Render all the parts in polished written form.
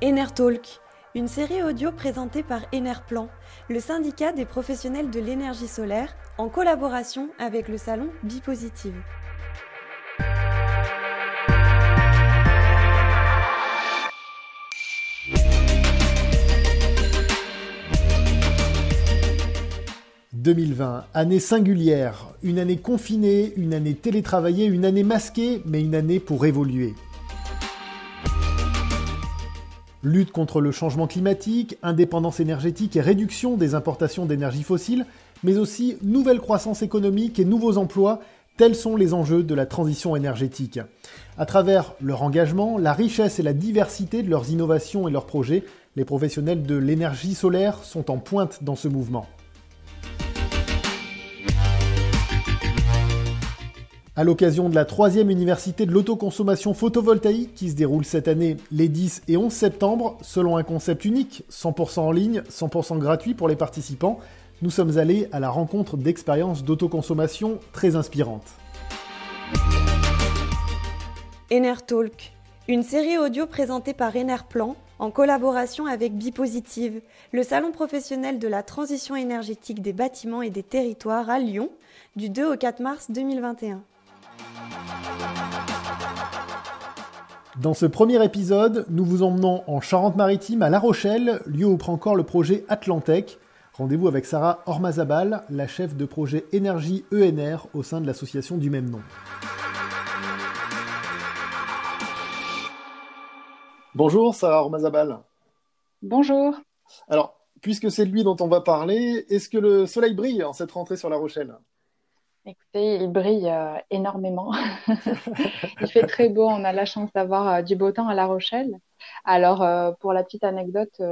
Enertalk, une série audio présentée par Enerplan, le syndicat des professionnels de l'énergie solaire, en collaboration avec le salon Bipositive. « 2020, année singulière, une année confinée, une année télétravaillée, une année masquée, mais une année pour évoluer. Lutte contre le changement climatique, indépendance énergétique et réduction des importations d'énergie fossile, mais aussi nouvelle croissance économique et nouveaux emplois, tels sont les enjeux de la transition énergétique. À travers leur engagement, la richesse et la diversité de leurs innovations et leurs projets, les professionnels de l'énergie solaire sont en pointe dans ce mouvement. À l'occasion de la 3e université de l'autoconsommation photovoltaïque qui se déroule cette année les 10 et 11 septembre, selon un concept unique, 100% en ligne, 100% gratuit pour les participants, nous sommes allés à la rencontre d'expériences d'autoconsommation très inspirantes. Enertalk, une série audio présentée par Enerplan en collaboration avec Bipositive, le salon professionnel de la transition énergétique des bâtiments et des territoires à Lyon, du 2 au 4 mars 2021. Dans ce premier épisode, nous vous emmenons en Charente-Maritime, à La Rochelle, lieu où prend corps le projet Atlantec. Rendez-vous avec Sarah Ormazabal, la chef de projet énergie ENR au sein de l'association du même nom. Bonjour Sarah Ormazabal. Bonjour. Alors, puisque c'est de lui dont on va parler, est-ce que le soleil brille en cette rentrée sur La Rochelle ? Écoutez, il brille énormément. Il fait très beau. On a la chance d'avoir du beau temps à La Rochelle. Alors, pour la petite anecdote,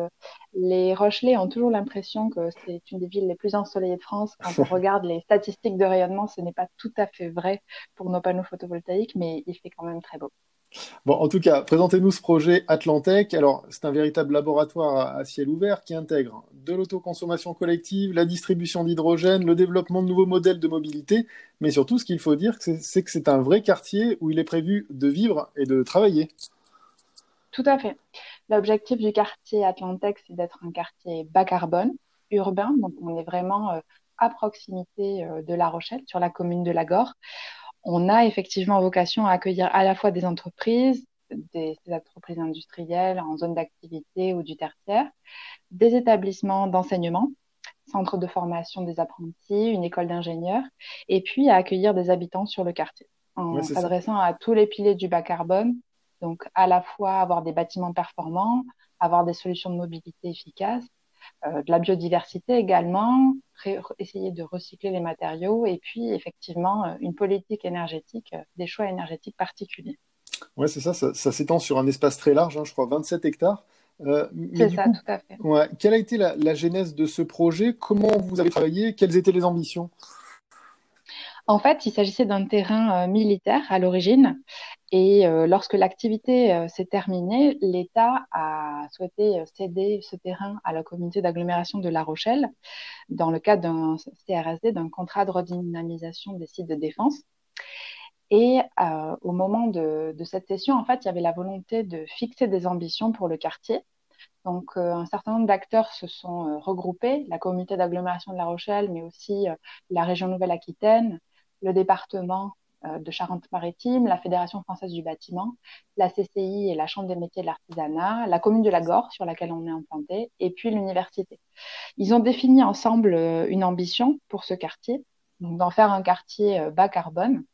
les Rochelais ont toujours l'impression que c'est une des villes les plus ensoleillées de France. Quand on regarde les statistiques de rayonnement, ce n'est pas tout à fait vrai pour nos panneaux photovoltaïques, mais il fait quand même très beau. Bon, en tout cas, présentez-nous ce projet Atlantec. Alors, c'est un véritable laboratoire à ciel ouvert qui intègre de l'autoconsommation collective, la distribution d'hydrogène, le développement de nouveaux modèles de mobilité, mais surtout, ce qu'il faut dire, c'est que c'est un vrai quartier où il est prévu de vivre et de travailler. Tout à fait. L'objectif du quartier Atlantec, c'est d'être un quartier bas carbone, urbain. Donc, on est vraiment à proximité de La Rochelle, sur la commune de Lagore. On a effectivement vocation à accueillir à la fois des entreprises industrielles en zone d'activité ou du tertiaire, des établissements d'enseignement, centres de formation des apprentis, une école d'ingénieurs, et puis à accueillir des habitants sur le quartier, en s'adressant à tous les piliers du bas carbone, donc à la fois avoir des bâtiments performants, avoir des solutions de mobilité efficaces, de la biodiversité également, essayer de recycler les matériaux et puis effectivement une politique énergétique, des choix énergétiques particuliers. Oui, c'est ça s'étend sur un espace très large, je crois 27 hectares. C'est ça, tout à fait. Ouais, quelle a été la genèse de ce projet ? Comment vous avez travaillé ? Quelles étaient les ambitions ? En fait, il s'agissait d'un terrain militaire à l'origine. Et lorsque l'activité s'est terminée, l'État a souhaité céder ce terrain à la communauté d'agglomération de La Rochelle dans le cadre d'un CRSD, d'un contrat de redynamisation des sites de défense. Et au moment de cette session, en fait, il y avait la volonté de fixer des ambitions pour le quartier. Donc, un certain nombre d'acteurs se sont regroupés, la communauté d'agglomération de La Rochelle, mais aussi la région Nouvelle-Aquitaine, le département de Charente-Maritime, la Fédération française du bâtiment, la CCI et la Chambre des métiers de l'artisanat, la commune de Lagore sur laquelle on est implanté, et puis l'université. Ils ont défini ensemble une ambition pour ce quartier, donc d'en faire un quartier bas carbone,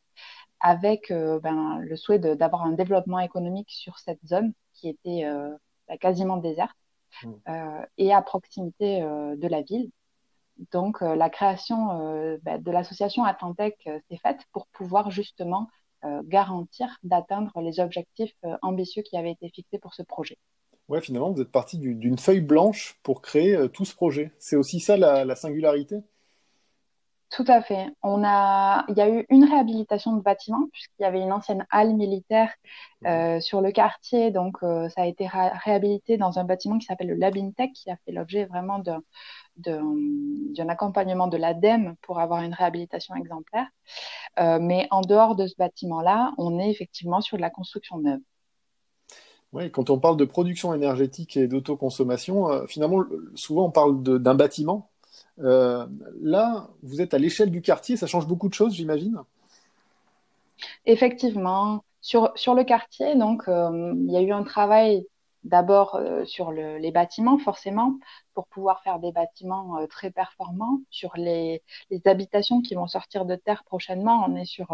avec le souhait d'avoir un développement économique sur cette zone qui était quasiment déserte et à proximité de la ville. Donc, la création de l'association Atlantec s'est faite pour pouvoir justement garantir d'atteindre les objectifs ambitieux qui avaient été fixés pour ce projet. Ouais, finalement, vous êtes parti d'une feuille blanche pour créer tout ce projet. C'est aussi ça la singularité ? Tout à fait. Il y a eu une réhabilitation de bâtiment puisqu'il y avait une ancienne halle militaire sur le quartier. Donc, ça a été réhabilité dans un bâtiment qui s'appelle le Labintec, qui a fait l'objet vraiment d'un accompagnement de l'ADEME pour avoir une réhabilitation exemplaire. Mais en dehors de ce bâtiment-là, on est effectivement sur de la construction neuve. Ouais, quand on parle de production énergétique et d'autoconsommation, finalement, souvent on parle d'un bâtiment. Euh, Là, vous êtes à l'échelle du quartier, ça change beaucoup de choses, j'imagine. Effectivement, sur le quartier, donc, il y a eu un travail d'abord sur les bâtiments, forcément, pour pouvoir faire des bâtiments très performants. Sur les habitations qui vont sortir de terre prochainement, on est sur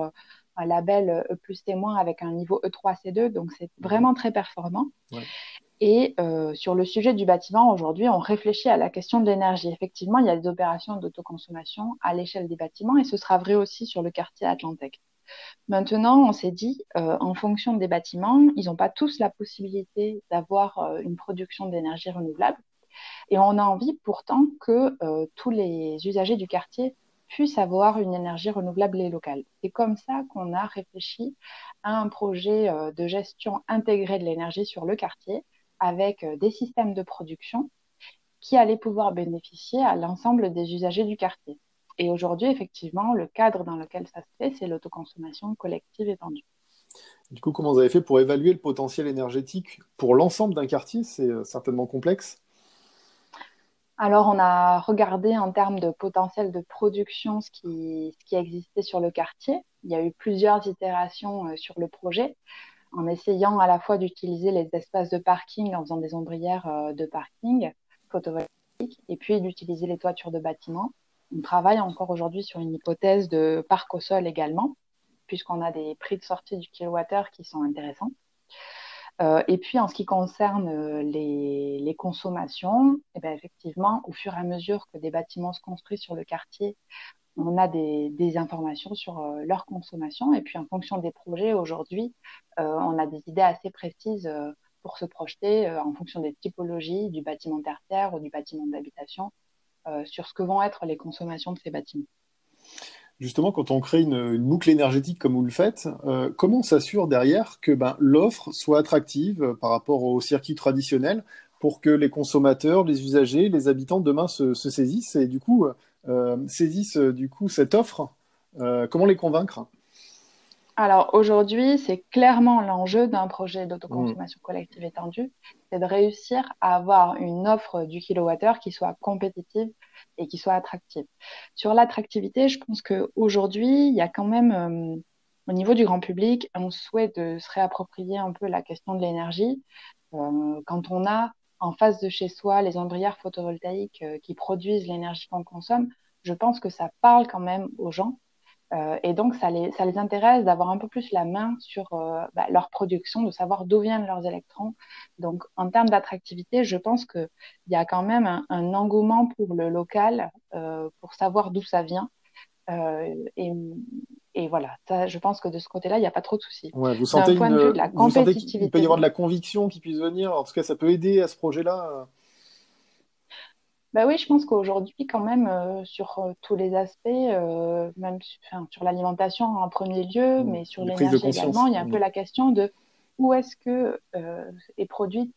un label E+ témoin avec un niveau E3C2, donc c'est Mhm. vraiment très performant. Ouais. Et sur le sujet du bâtiment, aujourd'hui, on réfléchit à la question de l'énergie. Effectivement, il y a des opérations d'autoconsommation à l'échelle des bâtiments et ce sera vrai aussi sur le quartier Atlantec. Maintenant, on s'est dit, en fonction des bâtiments, ils n'ont pas tous la possibilité d'avoir une production d'énergie renouvelable. Et on a envie pourtant que tous les usagers du quartier puissent avoir une énergie renouvelable et locale. C'est comme ça qu'on a réfléchi à un projet de gestion intégrée de l'énergie sur le quartier avec des systèmes de production qui allaient pouvoir bénéficier à l'ensemble des usagers du quartier. Et aujourd'hui, effectivement, le cadre dans lequel ça se fait, c'est l'autoconsommation collective étendue. Du coup, comment vous avez fait pour évaluer le potentiel énergétique pour l'ensemble d'un quartier? C'est certainement complexe. Alors, on a regardé en termes de potentiel de production ce qui existait sur le quartier. Il y a eu plusieurs itérations sur le projet, en essayant à la fois d'utiliser les espaces de parking en faisant des ombrières de parking photovoltaïques et puis d'utiliser les toitures de bâtiments. On travaille encore aujourd'hui sur une hypothèse de parc au sol également, puisqu'on a des prix de sortie du kilowattheure qui sont intéressants. Et puis, en ce qui concerne les consommations, eh ben, effectivement, au fur et à mesure que des bâtiments se construisent sur le quartier, on a des informations sur leur consommation. Et puis, en fonction des projets, aujourd'hui, on a des idées assez précises pour se projeter en fonction des typologies du bâtiment tertiaire ou du bâtiment d'habitation sur ce que vont être les consommations de ces bâtiments. Justement, quand on crée une boucle énergétique comme vous le faites, comment on s'assure derrière que l'offre soit attractive par rapport au circuit traditionnel pour que les consommateurs, les usagers, les habitants demain se saisissent et du coup saisissent du coup cette offre? Comment les convaincre? Alors aujourd'hui, c'est clairement l'enjeu d'un projet Hmm. d'autoconsommation collective étendue, c'est de réussir à avoir une offre du kilowattheure qui soit compétitive et qui soit attractive. Sur l'attractivité, je pense qu'aujourd'hui, il y a quand même, au niveau du grand public, un souhait de se réapproprier un peu la question de l'énergie. Quand on a en face de chez soi les ombrières photovoltaïques qui produisent l'énergie qu'on consomme, je pense que ça parle quand même aux gens et donc, ça les intéresse d'avoir un peu plus la main sur leur production, de savoir d'où viennent leurs électrons. Donc, en termes d'attractivité, je pense qu'il y a quand même un engouement pour le local, pour savoir d'où ça vient. Euh, et, et voilà, ça, je pense que de ce côté-là, il n'y a pas trop de soucis. Ouais, D'un point de vue de la vous sentez qu'il peut y compétitivité, avoir de la conviction qui puisse venir. En tout cas, ça peut aider à ce projet-là. bah oui, je pense qu'aujourd'hui, quand même, sur tous les aspects, même enfin, sur l'alimentation en premier lieu, mais sur Des prises de l'énergie également, conscience. il y a un peu la question de où est-ce que est produite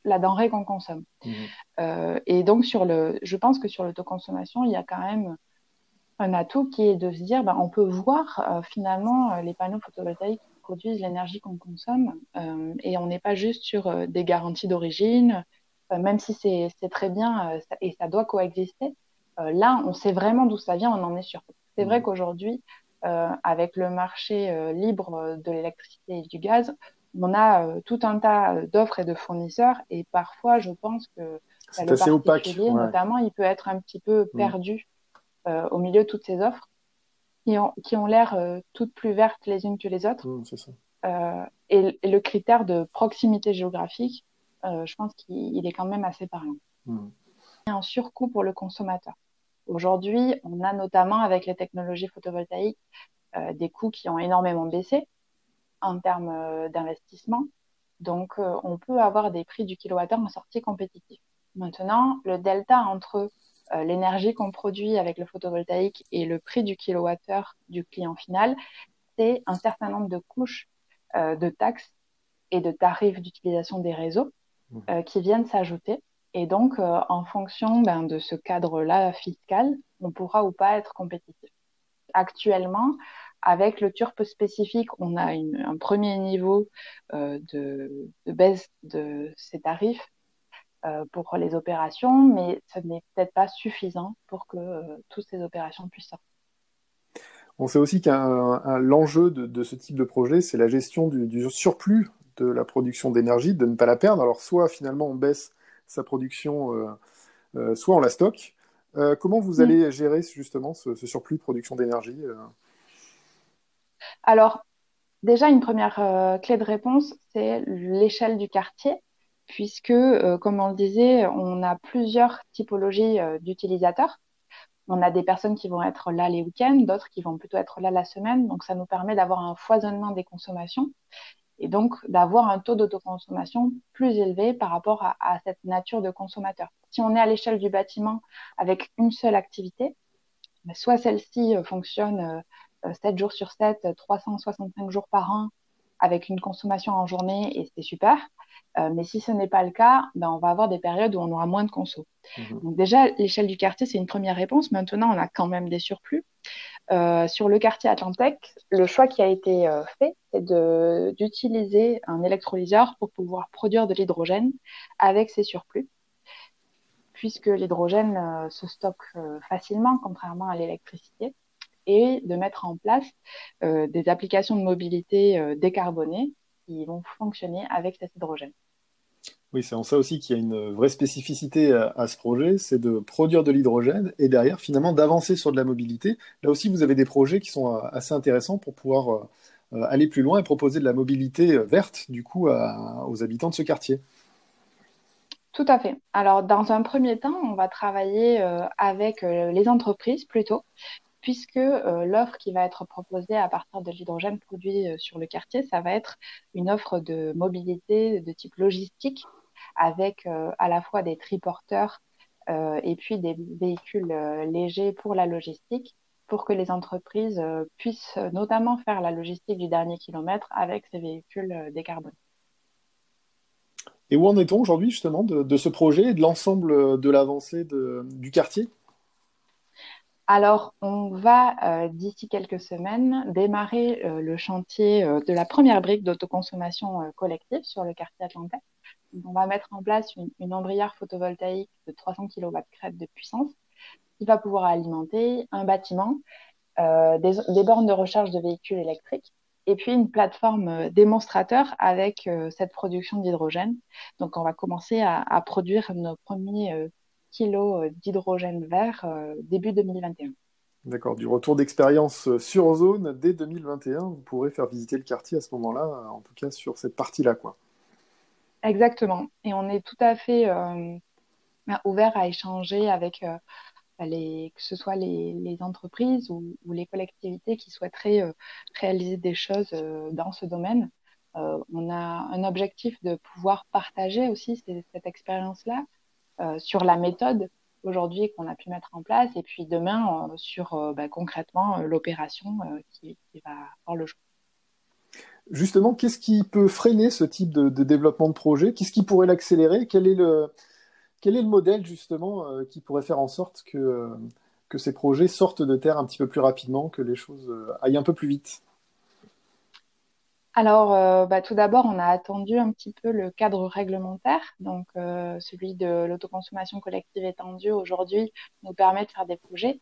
la denrée qu'on consomme. Mhm. Et donc, je pense que sur l'autoconsommation, il y a quand même un atout qui est de se dire, bah, on peut voir finalement les panneaux photovoltaïques qui produisent l'énergie qu'on consomme et on n'est pas juste sur des garanties d'origine, même si c'est très bien et ça doit coexister. Là, on sait vraiment d'où ça vient, on en est sûr. C'est vrai Mhm. qu'aujourd'hui, avec le marché libre de l'électricité et du gaz, on a tout un tas d'offres et de fournisseurs et parfois, je pense que bah, C'est le assez opaque. particulier, Ouais. notamment, il peut être un petit peu Mhm. perdu au milieu de toutes ces offres qui ont l'air toutes plus vertes les unes que les autres. Mhm, c'est ça. Et le critère de proximité géographique, je pense qu'il est quand même assez parlant. Mhm. Il y a un surcoût pour le consommateur. Aujourd'hui, on a notamment avec les technologies photovoltaïques des coûts qui ont énormément baissé en termes d'investissement. Donc, on peut avoir des prix du kilowattheure en sortie compétitif. Maintenant, le delta entre l'énergie qu'on produit avec le photovoltaïque et le prix du kilowattheure du client final, c'est un certain nombre de couches de taxes et de tarifs d'utilisation des réseaux Mhm. qui viennent s'ajouter. Et donc, en fonction de ce cadre-là fiscal, on pourra ou pas être compétitif. Actuellement, Avec le TURP spécifique, on a un premier niveau de baisse de ces tarifs pour les opérations, mais ce n'est peut-être pas suffisant pour que toutes ces opérations puissent sortir. On sait aussi l'enjeu de ce type de projet, c'est la gestion du surplus de la production d'énergie, de ne pas la perdre. Alors soit finalement on baisse sa production, soit on la stocke. Comment vous allez gérer justement ce surplus de production d'énergie Alors, déjà, une première clé de réponse, c'est l'échelle du quartier, puisque, comme on le disait, on a plusieurs typologies d'utilisateurs. On a des personnes qui vont être là les week-ends, d'autres qui vont plutôt être là la semaine. Donc, ça nous permet d'avoir un foisonnement des consommations et donc d'avoir un taux d'autoconsommation plus élevé par rapport à cette nature de consommateur. Si on est à l'échelle du bâtiment avec une seule activité, soit celle-ci fonctionne 7 jours sur 7, 365 jours par an, avec une consommation en journée, et c'est super. Mais si ce n'est pas le cas, on va avoir des périodes où on aura moins de conso. Donc déjà, l'échelle du quartier, c'est une première réponse. Maintenant, on a quand même des surplus. Sur le quartier Atlantek, le choix qui a été fait, c'est d'utiliser un électrolyseur pour pouvoir produire de l'hydrogène avec ces surplus, puisque l'hydrogène se stocke facilement, contrairement à l'électricité, et de mettre en place des applications de mobilité décarbonées qui vont fonctionner avec cet hydrogène. Oui, c'est en ça aussi qu'il y a une vraie spécificité à ce projet, c'est de produire de l'hydrogène et derrière, finalement, d'avancer sur de la mobilité. Là aussi, vous avez des projets qui sont assez intéressants pour pouvoir aller plus loin et proposer de la mobilité verte, du coup, aux habitants de ce quartier. Tout à fait. Alors, dans un premier temps, on va travailler avec les entreprises plutôt, puisque l'offre qui va être proposée à partir de l'hydrogène produit sur le quartier, ça va être une offre de mobilité de type logistique, avec à la fois des triporteurs et puis des véhicules légers pour la logistique, pour que les entreprises puissent notamment faire la logistique du dernier kilomètre avec ces véhicules décarbonés. Et où en est-on aujourd'hui, justement, de ce projet et de l'ensemble de l'avancée du quartier? Alors, on va, d'ici quelques semaines, démarrer le chantier de la première brique d'autoconsommation collective sur le quartier Atlantique. On va mettre en place une ombrière photovoltaïque de 300 kW crête de puissance qui va pouvoir alimenter un bâtiment, des bornes de recharge de véhicules électriques et puis une plateforme démonstrateur avec cette production d'hydrogène. Donc, on va commencer à produire nos premiers kilos d'hydrogène vert début 2021. D'accord, du retour d'expérience sur zone dès 2021, vous pourrez faire visiter le quartier à ce moment-là, en tout cas sur cette partie-là, quoi. Exactement. Et on est tout à fait ouvert à échanger avec que ce soit les entreprises ou les collectivités qui souhaiteraient réaliser des choses dans ce domaine. On a un objectif de pouvoir partager aussi cette expérience-là sur la méthode aujourd'hui qu'on a pu mettre en place et puis demain sur concrètement l'opération qui va avoir le jour. Justement, qu'est-ce qui peut freiner ce type de développement de projet? Qu'est-ce qui pourrait l'accélérer? Quel est le modèle, justement, qui pourrait faire en sorte que ces projets sortent de terre un petit peu plus rapidement, que les choses aillent un peu plus vite? Alors, tout d'abord, on a attendu un petit peu le cadre réglementaire. Donc, celui de l'autoconsommation collective étendue aujourd'hui nous permet de faire des projets.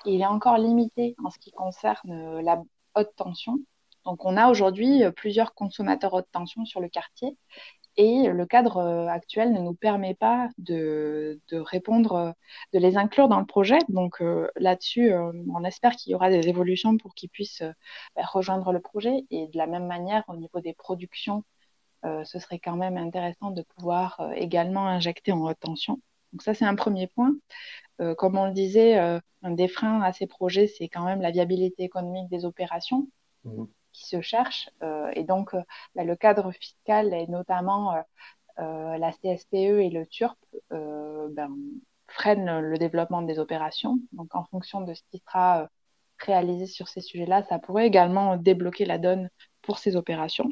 Et il est encore limité en ce qui concerne la haute tension. Donc, on a aujourd'hui plusieurs consommateurs haute tension sur le quartier. Et le cadre actuel ne nous permet pas de répondre, de les inclure dans le projet. Donc là-dessus, on espère qu'il y aura des évolutions pour qu'ils puissent rejoindre le projet. Et de la même manière, au niveau des productions, ce serait quand même intéressant de pouvoir également injecter en haute tension. Donc ça, c'est un premier point. Comme on le disait, un des freins à ces projets, c'est quand même la viabilité économique des opérations. Qui se cherchent. Et donc, le cadre fiscal et notamment la CSPE et le TURP freinent le développement des opérations. Donc, en fonction de ce qui sera réalisé sur ces sujets-là, ça pourrait également débloquer la donne pour ces opérations.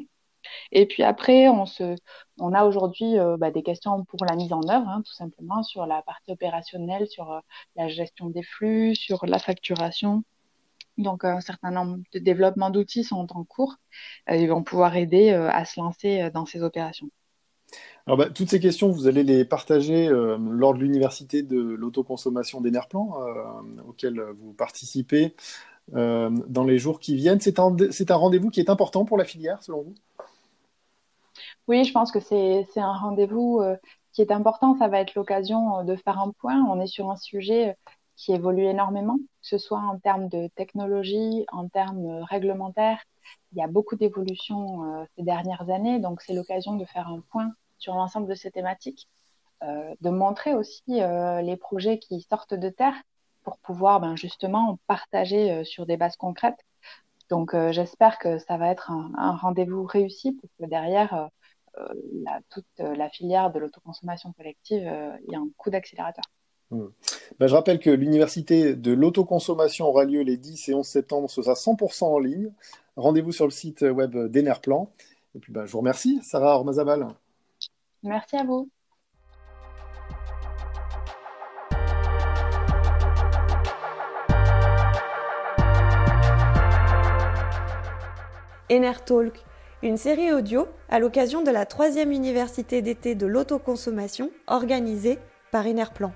Et puis après, on a aujourd'hui des questions pour la mise en œuvre, tout simplement, sur la partie opérationnelle, sur la gestion des flux, sur la facturation, Donc, un certain nombre de développements d'outils sont en cours. Ils vont pouvoir aider à se lancer dans ces opérations. Alors, toutes ces questions, vous allez les partager lors de l'université de l'autoconsommation d'Enerplan, auquel vous participez dans les jours qui viennent. C'est un rendez-vous qui est important pour la filière, selon vous? Oui, je pense que c'est un rendez-vous qui est important. Ça va être l'occasion de faire un point. On est sur un sujet qui évolue énormément, que ce soit en termes de technologie, en termes réglementaires. Il y a beaucoup d'évolutions ces dernières années, donc c'est l'occasion de faire un point sur l'ensemble de ces thématiques, de montrer aussi les projets qui sortent de terre pour pouvoir justement partager sur des bases concrètes. Donc j'espère que ça va être un rendez-vous réussi parce que derrière toute la filière de l'autoconsommation collective, il y a un coup d'accélérateur. Je rappelle que l'université de l'autoconsommation aura lieu les 10 et 11 septembre, ce sera 100% en ligne. Rendez-vous sur le site web d'Enerplan. Et puis je vous remercie, Sarah Ormazabal. Merci à vous. Enertalk, une série audio à l'occasion de la 3e université d'été de l'autoconsommation organisée par Enerplan.